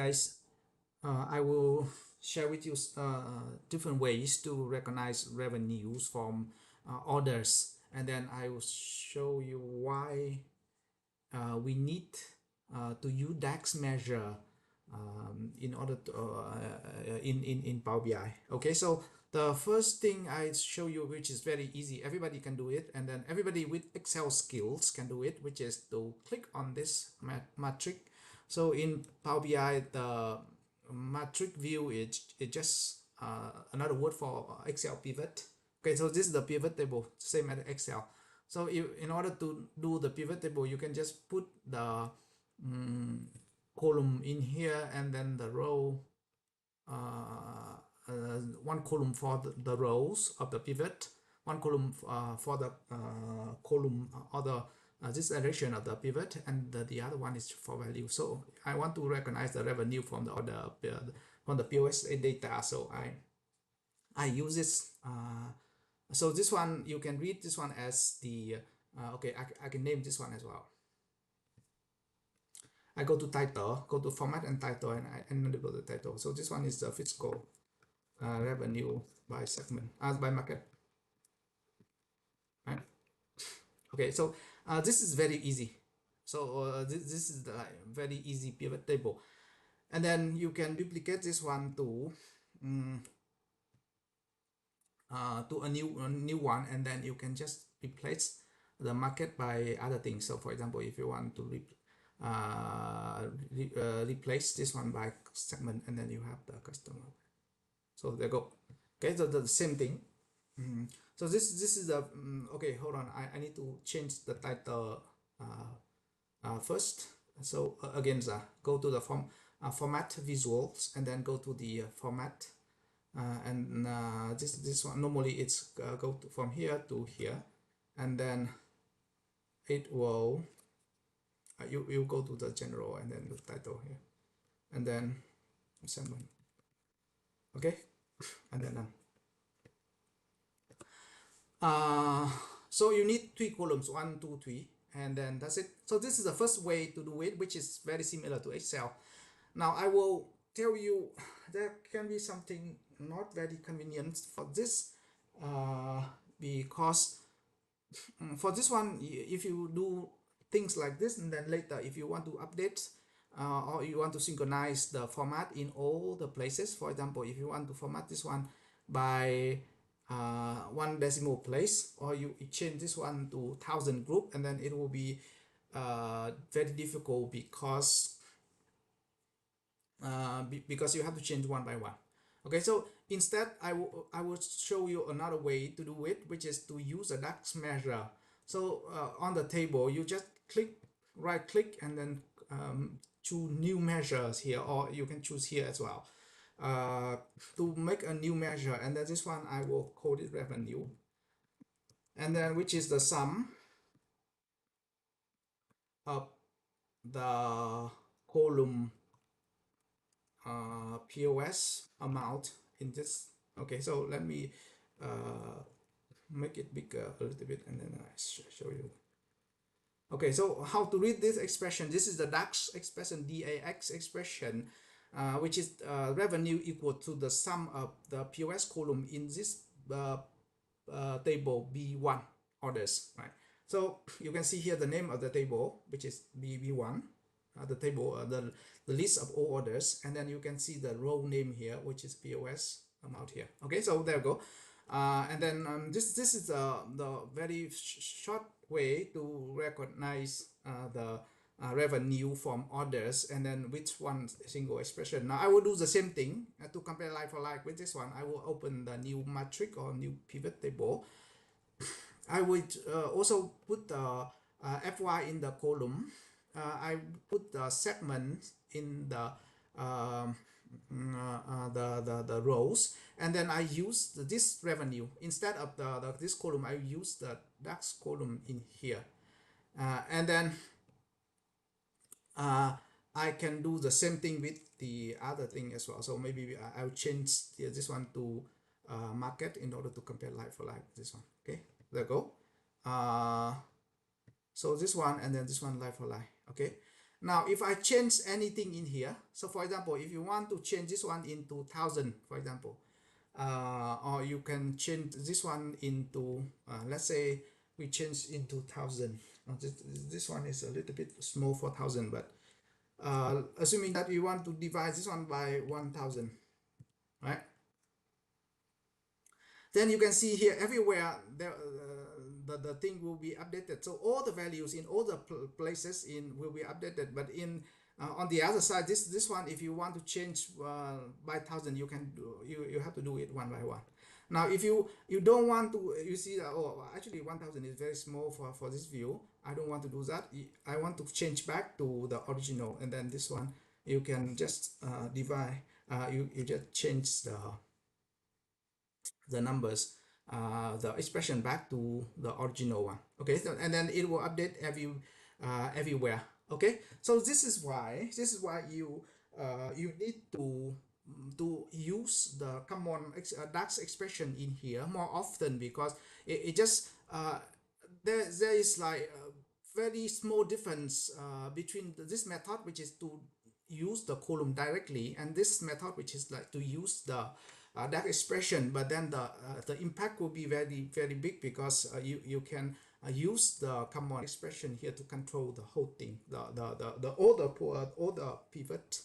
guys, I will share with you different ways to recognize revenues from orders, and then I will show you why we need to use DAX measure in order to in Power BI. Okay, so the first thing I show you, which is very easy, everybody can do it, and then everybody with Excel skills can do it, which is to click on this matrix. So in Power BI, the matrix view is just another word for Excel pivot. Okay, so this is the pivot table, same as Excel. So in order to do the pivot table, you can just put the column in here, and then the row, one column for the rows of the pivot, one column for the column other this direction of the pivot, and the other one is for value. So I want to recognize the revenue from the order from the POS data. So I use this. So this one, you can read this one as the okay, I can name this one as well. I go to title, go to format and title, and I enable the title. So this one is the fiscal revenue by segment, by market. Right? Okay, so this is very easy. So this is the very easy pivot table, and then you can duplicate this one to a new one, and then you can just replace the market by other things. So for example, if you want to replace this one by segment, and then you have the customer. So there you go. Okay, so the same thing. So this is the okay, hold on, I need to change the title first. So again, go to the format visuals, and then go to the format, and this one normally it's go to from here to here, and then it will you go to the general, and then the title here, and then segment. Okay, and then done. So you need 3 columns, 1, 2, 3, and then that's it. So this is the first way to do it, which is very similar to Excel. Now I will tell you there can be something not very convenient for this, because for this one, if you do things like this, and then later if you want to update or you want to synchronize the format in all the places, for example, if you want to format this one by 1 decimal place, or you change this one to 1000 group, and then it will be very difficult, because you have to change one by one. Okay, so instead I will show you another way to do it, which is to use a DAX measure. So on the table, you just right click, and then choose new measures here, or you can choose here as well to make a new measure. And then this one I will call it revenue, and then which is the sum of the column POS amount in this. Okay, so let me make it bigger a little bit, and then I show you. Okay, so how to read this expression? This is the DAX expression, DAX expression, which is revenue equal to the sum of the POS column in this table B1 orders, right? So you can see here the name of the table, which is B1, the table, the list of all orders, and then you can see the row name here, which is POS amount here. Okay, so there you go. And then this is the very short way to recognize the revenue from orders, and then which one single expression. Now I will do the same thing to compare like for like with this one. I will open the new matrix or new pivot table. I would also put the FY in the column. I put the segment in the the rows, and then I use this revenue instead of this column. I use the DAX column in here, and then I can do the same thing with the other thing as well. So maybe I'll change this one to market in order to compare like for like this one. Okay, there you go. So this one, and then this one like for like. Okay, Now if I change anything in here, so for example, if you want to change this one into 1000, for example, or you can change this one into let's say we change into 1000. This one is a little bit small for 1000, but assuming that we want to divide this one by 1000, right? Then you can see here everywhere the thing will be updated. So all the values in all the places in will be updated. But in on the other side, this one, if you want to change by 1000, you can do, you have to do it one by one. Now if you don't want to, you see that, oh actually 1000 is very small for this view, I don't want to do that, I want to change back to the original, and then this one you can just divide, you just change the numbers, the expression back to the original one. Okay, so, and then it will update everywhere. Okay, so this is why you need to use the common DAX expression in here more often, because it just there is like a very small difference between this method, which is to use the column directly, and this method, which is like to use the that expression. But then the impact will be very very big, because you can use the common expression here to control the whole thing, the all the pivot